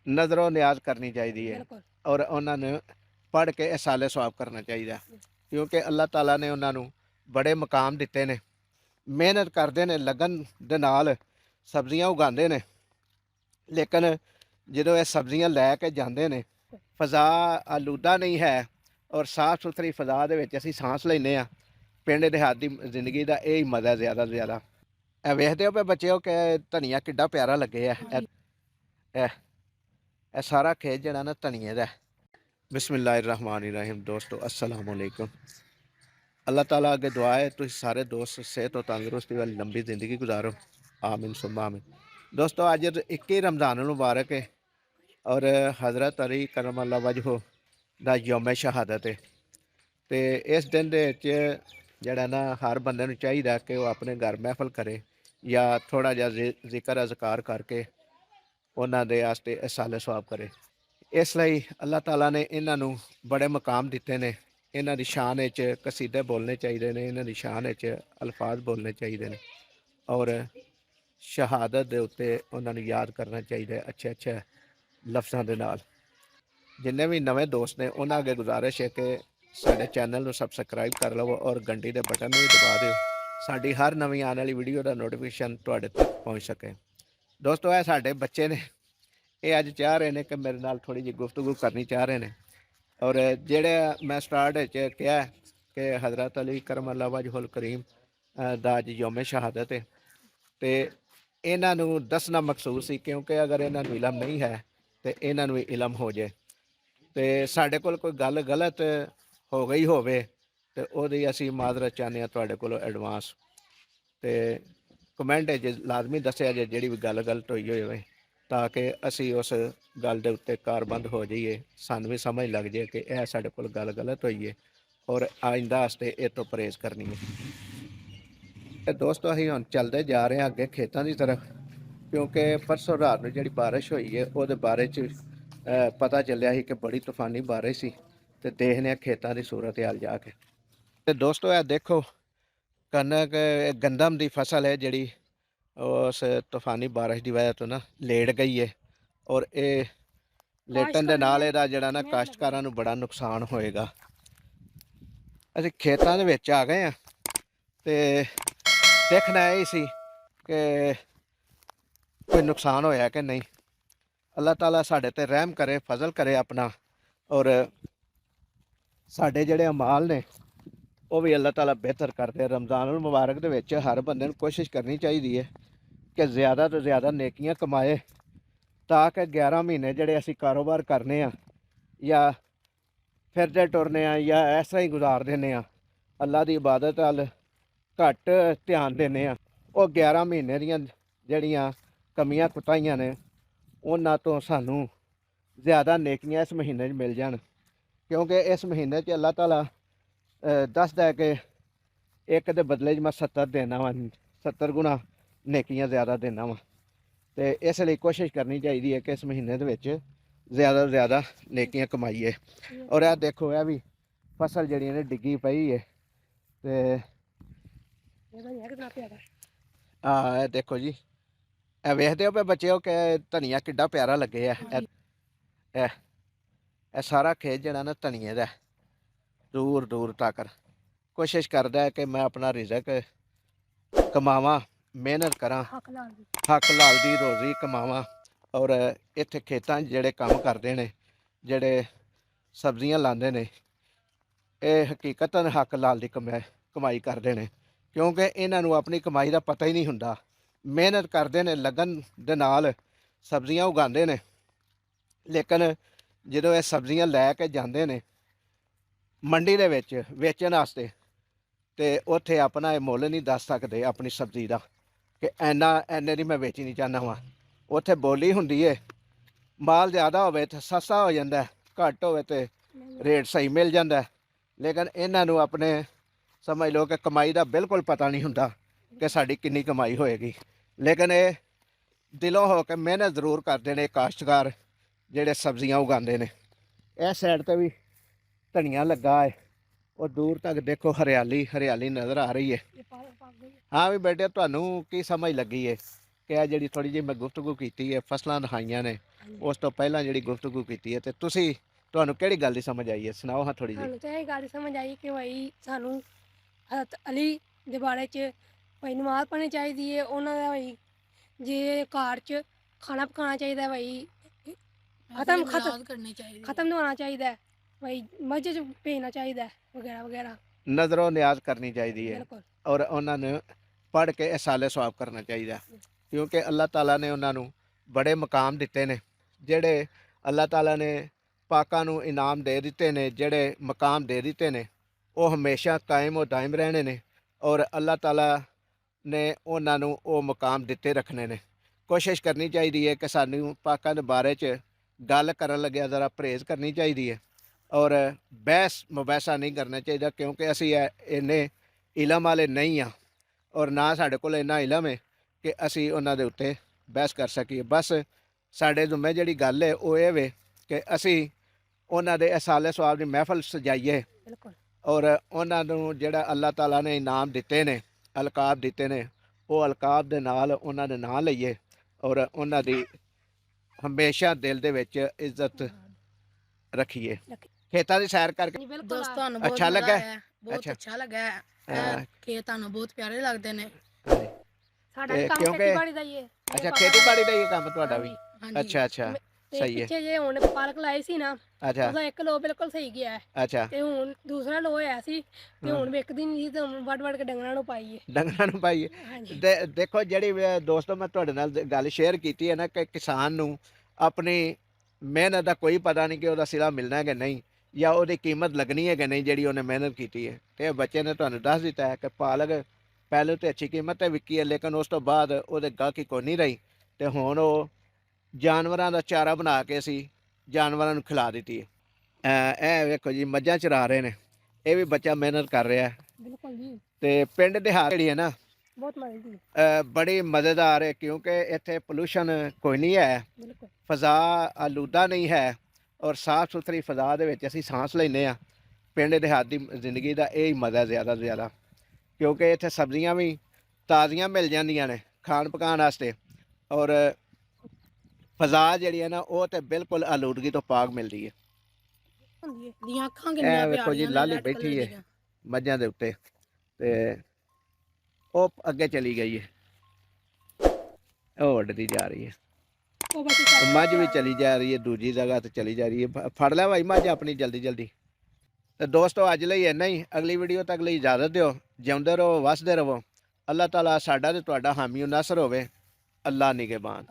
ਨਜ਼ਰੋਂ ਨਿਆਜ਼ ਕਰਨੀ ਚਾਹੀਦੀ ਹੈ ਬਿਲਕੁਲ। ਔਰ ਉਹਨਾਂ ਨੂੰ ਪੜ੍ਹ ਕੇ ਇਸਾਲੇ ਸਵਾਬ ਕਰਨਾ ਚਾਹੀਦਾ, ਕਿਉਂਕਿ ਅੱਲਾਹ ਤਾਲਾ ਨੇ ਉਹਨਾਂ ਨੂੰ ਬੜੇ ਮਕਾਮ ਦਿੱਤੇ ਨੇ। ਮਿਹਨਤ ਕਰਦੇ ਨੇ, ਲਗਨ ਦੇ ਨਾਲ ਸਬਜ਼ੀਆਂ ਉਗਾਉਂਦੇ ਨੇ, ਲੇਕਿਨ ਜਦੋਂ ਇਹ ਸਬਜ਼ੀਆਂ ਲੈ ਕੇ ਜਾਂਦੇ ਨੇ, ਫਜ਼ਾ ਆਲੂਦਾ ਨਹੀਂ ਹੈ ਔਰ ਸਾਫ਼ ਸੁਥਰੀ ਫਜ਼ਾ ਦੇ ਵਿੱਚ ਅਸੀਂ ਸਾਂਸ ਲੈਂਦੇ ਹਾਂ। ਪਿੰਡ ਦਿਹਾਤ ਦੀ ਜ਼ਿੰਦਗੀ ਦਾ ਇਹ ਹੀ ਮਜ਼ਾ ਜ਼ਿਆਦਾ ਤੋਂ ਜ਼ਿਆਦਾ। ਇਹ ਵੇਖਦੇ ਹੋ ਪਏ ਬੱਚਿਓ ਕਿ ਧਨੀਆ ਕਿੱਡਾ ਪਿਆਰਾ ਲੱਗੇ ਆ। ਹਾਂਜੀ। ਇਹ ਇਹ ਸਾਰਾ ਖੇਤ ਜਿਹੜਾ ਨਾ ਧਨੀਏ ਦਾ। बिस्मिल्लाहिर्रहमानिर्रहीम। दोस्तों अस्सलाम वालेकुम। अल्लाह ताला अगे दुआ है तुम सारे दोस्त सेहत और तंदुरुस्ती वाली लंबी ज़िंदगी गुजारो, आमीन सुम्मा आमीन। दोस्तों अज 21 रमज़ान मुबारक है और हज़रत अली करम अल्लाह वजहो दा यौम शहादत है। तो इस दिन दे जड़ा ना हर बंदे नूं चाहिए कि वह अपने घर महफल करे या थोड़ा जिहा जिक्र अज़कार करके उन्हां दे वास्ते साले सवाब करे। इस ਲਈ ਅੱਲਾਹ ਤਾਲਾ ਨੇ ਇਹਨਾਂ ਨੂੰ ਬੜੇ ਮਕਾਮ ਦਿੱਤੇ ਨੇ। ਇਹਨਾਂ ਦੀ ਸ਼ਾਨ ਵਿੱਚ ਕਸੀਦੇ ਬੋਲਣੇ ਚਾਹੀਦੇ ਨੇ, ਇਹਨਾਂ ਦੀ ਸ਼ਾਨ ਵਿੱਚ ਅਲਫਾਜ਼ ਬੋਲਣੇ ਚਾਹੀਦੇ ਨੇ ਔਰ ਸ਼ਹਾਦਤ ਦੇ ਉੱਤੇ ਉਹਨਾਂ ਨੂੰ ਯਾਦ ਕਰਨਾ ਚਾਹੀਦਾ ਅੱਛੇ ਅੱਛੇ ਲਫ਼ਜ਼ਾਂ ਦੇ ਨਾਲ। ਜਿੰਨੇ ਵੀ ਨਵੇਂ ਦੋਸਤ ਨੇ ਉਹਨਾਂ ਅੱਗੇ ਗੁਜ਼ਾਰਿਸ਼ ਹੈ ਕਿ ਸਾਡੇ ਚੈਨਲ ਨੂੰ ਸਬਸਕ੍ਰਾਈਬ ਕਰ ਲਵੋ ਔਰ ਘੰਟੀ ਦੇ ਬਟਨ ਨੂੰ ਵੀ ਦਬਾ ਦਿਓ, ਸਾਡੀ ਹਰ ਨਵੀਂ ਆਉਣ ਵਾਲੀ ਵੀਡੀਓ ਦਾ ਨੋਟੀਫਿਕੇਸ਼ਨ ਤੁਹਾਡੇ ਤੱਕ ਪਹੁੰਚ ਸਕੇ। ਦੋਸਤੋ ਇਹ ਸਾਡੇ ਬੱਚੇ ਨੇ, ਇਹ ਅੱਜ ਚਾਹ ਰਹੇ ਨੇ ਕਿ ਮੇਰੇ ਨਾਲ ਥੋੜੀ ਜਿਹੀ ਗੁਫ਼ਤਗੂ ਕਰਨੀ ਚਾਹ ਰਹੇ ਨੇ। ਔਰ ਜਿਹੜਾ ਮੈਂ ਸਟਾਰਟ ਵਿੱਚ ਕਿਹਾ ਕਿ ਹਜ਼ਰਤ ਅਲੀ ਕਰਮ ਅੱਲਾ ਵਜਹੁਲ ਕਰੀਮ ਦਾ ਅੱਜ ਯੌਮ ਸ਼ਹਾਦਤ ਹੈ, ਤੇ ਇਹਨਾਂ ਨੂੰ ਦੱਸਣਾ ਮਕਸੂਦ ਸੀ ਕਿਉਂਕਿ ਅਗਰ ਇਹਨਾਂ ਨੂੰ ਇਲਮ ਨਹੀਂ ਹੈ ਤੇ ਇਹਨਾਂ ਨੂੰ ਵੀ ਇਲਮ ਹੋ ਜਾਏ। ਤੇ ਸਾਡੇ ਕੋਲ ਕੋਈ ਗੱਲ ਗਲਤ ਹੋ ਗਈ ਹੋਵੇ ਤੇ ਉਹਦੀ ਅਸੀਂ ਮਾਜ਼ਰਤ ਚਾਹੁੰਦੇ ਹਾਂ ਤੁਹਾਡੇ ਕੋਲੋਂ ਐਡਵਾਂਸ। ਤੇ ਕਮੈਂਟ ਵਿੱਚ ਲਾਜ਼ਮੀ ਦੱਸਿਆ ਜੇ ਜਿਹੜੀ ਵੀ ਗੱਲ ਗਲਤ ਹੋਈ ਹੋਵੇ, ਤਾਂ ਕਿ ਅਸੀਂ ਉਸ ਗੱਲ ਦੇ ਉੱਤੇ ਕਾਰਬੰਦ ਹੋ ਜਾਈਏ, ਸਾਨੂੰ ਵੀ ਸਮਝ ਲੱਗ ਜਾਏ ਕਿ ਇਹ ਸਾਡੇ ਕੋਲ ਗੱਲ ਗਲਤ ਹੋਈ ਹੈ ਔਰ ਆਇੰਦਾ ਵਾਸਤੇ ਇਹ ਤੋਂ ਪਰਹੇਜ਼ ਕਰਨੀ ਹੈ। ਤੇ ਦੋਸਤੋ ਅਸੀਂ ਹੁਣ ਚੱਲਦੇ ਜਾ ਰਹੇ ਹਾਂ ਅੱਗੇ ਖੇਤਾਂ ਦੀ ਤਰਫ, ਕਿਉਂਕਿ ਪਰਸੋਂ ਰਾਤ ਨੂੰ ਜਿਹੜੀ ਬਾਰਿਸ਼ ਹੋਈ ਹੈ ਉਹਦੇ ਬਾਰੇ 'ਚ ਪਤਾ ਚੱਲਿਆ ਸੀ ਕਿ ਬੜੀ ਤੂਫਾਨੀ ਬਾਰਿਸ਼ ਸੀ। ਤੇ ਦੇਖਦੇ ਹਾਂ ਖੇਤਾਂ ਦੀ ਸੂਰਤ ਹਾਲ ਜਾ ਕੇ। ਤੇ ਦੋਸਤੋ ਇਹ ਦੇਖੋ ਕਣਕ ਗੰਦਮ ਦੀ ਫਸਲ ਹੈ ਜਿਹੜੀ उस तूफानी बारिश की वजह तो ना लेट गई है और ये लेटन के नाल ਇਹਦਾ ਜਿਹੜਾ ਨਾ ਕਾਸ਼ਤਕਾਰਾਂ ਨੂੰ ਬੜਾ ਨੁਕਸਾਨ ਹੋਏਗਾ। ਅਸੀਂ ਖੇਤਾਂ ਦੇ ਵਿੱਚ ਆ ਗਏ ਆ ਤੇ ਦੇਖਣਾ ਇਹ ਸੀ ਕਿ ਕੋਈ ਨੁਕਸਾਨ ਹੋਇਆ ਕਿ ਨਹੀਂ। ਅੱਲਾਹ ਤਾਲਾ ਸਾਡੇ ਤੇ ਰਹਿਮ ਕਰੇ, ਫਜ਼ਲ ਕਰੇ ਆਪਣਾ, ਔਰ ਸਾਡੇ ਜਿਹੜੇ ਅਮਾਲ ਨੇ ਉਹ ਵੀ ਅੱਲਾਹ ਤਾਲਾ ਬਿਹਤਰ ਕਰਦੇ। ਰਮਜ਼ਾनुल मुबारक ਦੇ ਵਿੱਚ ਹਰ ਬੰਦੇ ਨੂੰ ਕੋਸ਼ਿਸ਼ ਕਰਨੀ ਚਾਹੀਦੀ ਹੈ कि ज़्यादा तो ज़्यादा नेकियां कमाए, ताकि 11 महीने जड़े असी कारोबार करने या फिरते टुरने या इस तरह ही गुजार देने अल्लाह की इबादत अल घट ध्यान देने वो 11 महीने दियां जड़ियां कमियां कुताइयां ने उन्हां तो सानू ज़्यादा नेकियां इस महीने मिल जान, क्योंकि इस महीने अल्लाह ताला दसदा है कि एक दे बदले मैं 70 देना वा, 70 गुणा नेकियां ज़्यादा देना वा। तो इस लिए कोशिश करनी चाहिए है कि इस महीने ज़्यादा तो ज़्यादा नेकियां कमाइए। और यह देखो यह भी फसल जी ने डिग्गी पई है। तो हाँ देखो जी, वेखते हो पे बच्चे कि धनिया किड्डा प्यारा लगे है। सारा खेत जड़ा ना धनिए का दूर दूर तक। कोशिश करता है कि मैं अपना रिजक कमावा, मेहनत करा, हक लाल दी रोज़ी कमावा और इत्थे खेतां जेड़े काम करते हैं, जेड़े सब्जियां लाते हैं, ये हकीकतन हक लाल की कमाई करते हैं, क्योंकि इन्हों अपनी कमाई का पता ही नहीं हुंदा। मेहनत करते हैं, लगन दे नाल सब्जियां उगाते हैं, लेकिन जो ये सब्जियां लैके जाते हैं मंडी दे विच वेचण वास्ते, तो उत्थे अपना मुल नहीं दस सकते अपनी सब्जी का कि इन्ने दी मैं बेचनी चाहना वा। उत्थे बोली हुंदी है, माल ज़्यादा होवे तो सस्ता हो जाता है, घट होवे तो रेट सही मिल जाता है। लेकिन इन्हों अपने समझ लो कि कमाई का बिल्कुल पता नहीं हुंदा कि साड़ी कितनी कमाई होएगी। लेकिन ये दिलों हो के मेहनत जरूर करते हैं काश्तकार जेड़े सब्जियां उगाते हैं। इस साइड पर भी धनिया लगा है और दूर तक देखो हरियाली हरियाली नज़र आ रही है। हाँ भी बेटे, तुहानू की समझ लगी है कि जी थोड़ी जी मैं गुफ्तगू की है, फसलां दिखाइयां ने ਉਸ ਤੋਂ ਪਹਿਲਾਂ ਜਿਹੜੀ ਗੁਫ਼ਤਗੂ ਕੀਤੀ ਹੈ ਤੇ ਤੁਹਾਨੂੰ ਕਿਹੜੀ ਗੱਲ ਦੀ ਸਮਝ ਆਈ ਹੈ ਸੁਣਾਓ ਹਾਂ ਥੋੜੀ ਜਿਹੀ। ਸਾਨੂੰ ਤਾਂ ਇਹ ਗੱਲ ਸਮਝ ਆਈ ਕਿ ਭਾਈ ਸਾਨੂੰ ਹਜ਼ਰਤ ਅਲੀ ਦੇ ਬਾਰੇ 'ਚ ਭਾਈ ਨਮਾਜ਼ ਪੜ੍ਹਨੀ ਚਾਹੀਦੀ ਹੈ। ਉਹਨਾਂ ਦਾ ਭਾਈ ਜੇ ਘਰ 'ਚ ਖਾਣਾ ਪਕਾਉਣਾ ਚਾਹੀਦਾ ਭਾਈ ਖਤਮ ਨਹੀਂ ਹੋਣਾ ਚਾਹੀਦਾ ਭਾਈ ਮਸਜਿਦ 'ਚ ਭੇਜਣਾ ਚਾਹੀਦਾ ਵਗੈਰਾ ਵਗੈਰਾ। ਨਜ਼ਰੋਂ ਨਿਆਜ਼ ਕਰਨੀ ਚਾਹੀਦੀ ਹੈ ਬਿਲਕੁਲ ਔਰ ਉਹਨਾਂ ਨੂੰ ਪੜ੍ਹ ਕੇ ਇਸਾਲੇ ਸਵਾਬ ਕਰਨਾ ਚਾਹੀਦਾ ਕਿਉਂਕਿ ਅੱਲਾਹ ਤਾਲਾ ਨੇ ਉਹਨਾਂ ਨੂੰ ਬੜੇ ਮਕਾਮ ਦਿੱਤੇ ਨੇ ਜਿਹੜੇ ਅੱਲਾਹ ਤਾਲਾ ਨੇ ਪਾਕਾਂ ਨੂੰ ਇਨਾਮ ਦੇ ਦਿੱਤੇ ਨੇ ਜਿਹੜੇ ਮਕਾਮ ਦੇ ਦਿੱਤੇ ਨੇ ਉਹ ਹਮੇਸ਼ਾ ਕਾਇਮ ਔਰ ਦਾਇਮ ਰਹਿਣੇ ਨੇ ਔਰ ਅੱਲਾਹ ਤਾਲਾ ਨੇ ਉਹਨਾਂ ਨੂੰ ਉਹ ਮਕਾਮ ਦਿੱਤੇ ਰੱਖਣੇ ਨੇ। ਕੋਸ਼ਿਸ਼ ਕਰਨੀ ਚਾਹੀਦੀ ਹੈ ਕਿ ਸਾਨੂੰ ਪਾਕਾਂ ਦੇ ਬਾਰੇ 'ਚ ਗੱਲ ਕਰਨ ਲੱਗਿਆ ਜ਼ਰਾ ਪਰਹੇਜ਼ ਕਰਨੀ ਚਾਹੀਦੀ ਹੈ ਔਰ ਬਹਿਸ ਮੁਬੈਸਾ ਨਹੀਂ ਕਰਨਾ ਚਾਹੀਦਾ ਕਿਉਂਕਿ ਅਸੀਂ ਇੰਨੇ ਇਲਮ ਵਾਲੇ ਨਹੀਂ ਹਾਂ ਔਰ ਨਾ ਸਾਡੇ ਕੋਲ ਇੰਨਾ ਇਲਮ ਹੈ ਕਿ ਅਸੀਂ ਉਹਨਾਂ ਦੇ ਉੱਤੇ ਬਹਿਸ ਕਰ ਸਕੀਏ। ਬਸ ਸਾਡੇ ਜ਼ਿੰਮੇ ਜਿਹੜੀ ਗੱਲ ਹੈ ਉਹ ਇਹ ਵੇ ਕਿ ਅਸੀਂ ਉਹਨਾਂ ਦੇ ਇਸਾਲੇ ਸਵਾਬ ਦੀ ਮਹਿਫਲ ਸਜਾਈਏ ਬਿਲਕੁਲ ਔਰ ਉਹਨਾਂ ਨੂੰ ਜਿਹੜਾ ਅੱਲਾਹ ਤਾਲਾ ਨੇ ਇਨਾਮ ਦਿੱਤੇ ਨੇ ਅਲਕਾਬ ਦਿੱਤੇ ਨੇ ਉਹ ਅਲਕਾਬ ਦੇ ਨਾਲ ਉਹਨਾਂ ਦੇ ਨਾਂ ਲਈਏ ਔਰ ਉਹਨਾਂ ਦੀ ਹਮੇਸ਼ਾ ਦਿਲ ਦੇ ਵਿੱਚ ਇੱਜ਼ਤ ਰੱਖੀਏ। ਖੇਤਾਂ ਦੀ ਸੈਰ ਕਰਕੇ ਦੋਸਤ ਤੁਹਾਨੂੰ ਬਹੁਤ ਅੱਛਾ ਲੱਗਾ ਬਹੁਤ ਅੱਛਾ ਲੱਗਾ ਖੇਤ ਤੁਹਾਨੂੰ ਬਹੁਤ ਪਿਆਰੇ ਲੱਗਦੇ ਨੇ। ਹਾਂਜੀ। ਸਾਡਾ ਕੰਮ ਕਿਉਂਕਿ ਖੇਤੀਬਾੜੀ ਦਾ ਹੀ ਹੈ। ਅੱਛਾ ਖੇਤੀਬਾੜੀ ਦਾ ਹੀ ਕੰਮ ਤੁਹਾਡਾ ਵੀ ਅੱਛਾ ਤੇ ਸਹੀ ਹੈ। ਪਿੱਛੇ ਜੇ ਹੁਣ ਪਾਲਕ ਲਾਈ ਸੀ ਨਾ ਅੱਛਾ ਉਹਦਾ ਇੱਕ ਲੋ ਬਿਲਕੁਲ ਸਹੀ ਗਿਆ ਹੈ ਅੱਛਾ ਤੇ ਹੁਣ ਦੂਸਰਾ ਲੋ ਹੋਇਆ ਸੀ ਤੇ ਹੁਣ ਵਿਕਦੀ ਨਹੀਂ ਸੀ ਤੇ ਹੁਣ ਵੱਡ ਕੇ ਡੰਗਰਾਂ ਨੂੰ ਪਾਈਏ। ਡੰਗਰਾਂ ਨੂੰ ਪਾਈਏ। ਹਾਂਜੀ ਦੇਖੋ ਜਿਹੜੀ ਦੋਸਤੋ ਮੈਂ ਤੁਹਾਡੇ ਨਾਲ ਗੱਲ ਸ਼ੇਅਰ ਕੀਤੀ ਹੈ ਨਾ ਕਿ ਕਿਸਾਨ ਨੂੰ ਆਪਣੀ ਮਿਹਨਤ ਦਾ ਕੋਈ ਪਤਾ ਨਹੀਂ ਕਿ ਉਹਦਾ ਸਿਲਾ ਮਿਲਣਾ ਹੈ ਕਿ ਨਹੀਂ ਜਾਂ ਉਹਦੀ ਕੀਮਤ ਲੱਗਣੀ ਹੈ ਕਿ ਨਹੀਂ ਜਿਹੜੀ ਉਹਨੇ ਮਿਹਨਤ ਕੀਤੀ ਹੈ। ਤੇ ਬੱਚੇ ਨੇ ਤੁਹਾਨੂੰ ਦੱਸ ਦਿੱਤਾ ਹੈ ਕਿ ਪਾਲਕ ਪਹਿਲੇ ਤੇ ਅੱਛੀ ਕੀਮਤ ਤੇ ਵਿਕੀ ਹੈ ਲੇਕਿਨ ਉਸ ਤੋਂ ਬਾਅਦ ਉਹਦੇ ਗਾਹਕੀ ਕੋਈ ਨਹੀਂ ਰਹੀ ਤੇ ਹੁਣ ਉਹ ਜਾਨਵਰਾਂ ਦਾ ਚਾਰਾ ਬਣਾ ਕੇ ਅਸੀਂ ਜਾਨਵਰਾਂ ਨੂੰ ਖਿਲਾ ਦਿੱਤੀ ਹੈ। ਇਹ ਵੇਖੋ ਜੀ ਮੱਝਾਂ ਚਰਾ ਰਹੇ ਨੇ ਇਹ ਵੀ ਬੱਚਾ ਮਿਹਨਤ ਕਰ ਰਿਹਾ ਬਿਲਕੁਲ ਜੀ ਤੇ ਪਿੰਡ ਦਿਹਾੜ ਜਿਹੜੀ ਹੈ ਨਾ ਬਹੁਤ ਮਜ਼ੇਦਾਰ ਬੜੀ ਮਜ਼ੇਦਾਰ ਹੈ ਕਿਉਂਕਿ ਇੱਥੇ ਪੋਲੂਸ਼ਨ ਕੋਈ ਨਹੀਂ ਹੈ ਬਿਲਕੁਲ ਫਜ਼ਾ ਆਲੂਦਾ ਨਹੀਂ ਹੈ ਔਰ ਸਾਫ਼ ਸੁਥਰੀ ਫਜ਼ਾ ਦੇ ਵਿੱਚ ਅਸੀਂ ਸਾਂਸ ਲੈਂਦੇ ਹਾਂ। ਪਿੰਡ ਦਿਹਾੜ ਦੀ ਜ਼ਿੰਦਗੀ ਦਾ ਇਹ ਹੀ ਮਜ਼ਾ ਜ਼ਿਆਦਾ ਤੋਂ ਜ਼ਿਆਦਾ ਕਿਉਂਕਿ ਇੱਥੇ ਸਬਜ਼ੀਆਂ ਵੀ ਤਾਜ਼ੀਆਂ ਮਿਲ ਜਾਂਦੀਆਂ ਨੇ ਖਾਣ ਪਕਾਉਣ ਵਾਸਤੇ ਔਰ ਫਜ਼ਾ ਜਿਹੜੀ ਹੈ ਨਾ ਉਹ ਤੇ ਬਿਲਕੁਲ ਆਲੂਦਗੀ ਤੋਂ ਪਾਕ ਮਿਲਦੀ ਹੈ। ਦੀਆਂ ਅੱਖਾਂ ਇਹ ਕਿੰਨੀਆਂ ਵੇਖੋ ਜੀ ਪਿਆਰੀਆਂ ਲਾਲੀ ਬੈਠੀ ਹੈ ਮੱਝਾਂ ਦੇ ਉੱਤੇ ਤੇ ਉਹ ਅੱਗੇ ਚਲੀ ਗਈ ਹੈ ਉਹ ਉੱਡਦੀ ਜਾ ਰਹੀ ਹੈ। ਮੱਝ ਵੀ ਚਲੀ ਜਾ ਰਹੀ ਹੈ ਦੂਜੀ ਜਗ੍ਹਾ ਤੇ ਚਲੀ ਜਾ ਰਹੀ ਹੈ। ਫੜ ਲੈ ਭਾਈ ਮੱਝ ਆਪਣੀ ਜਲਦੀ ਜਲਦੀ। ਤੇ ਦੋਸਤੋ ਅੱਜ ਲਈ ਇੰਨਾ ਹੀ ਅਗਲੀ ਵੀਡੀਓ ਤੱਕ ਲਈ ਇਜਾਜ਼ਤ ਦਿਓ। ਜਿਉਂਦੇ ਰਹੋ ਵਸਦੇ ਰਹੋ। ਅੱਲਾਹ ਤਾਲਾ ਸਾਡਾ ਤੇ ਤੁਹਾਡਾ ਹਾਮੀ ਨਾਸਰ ਹੋਵੇ। ਅੱਲਾਹ ਨਿਗਹਿਬਾਨ।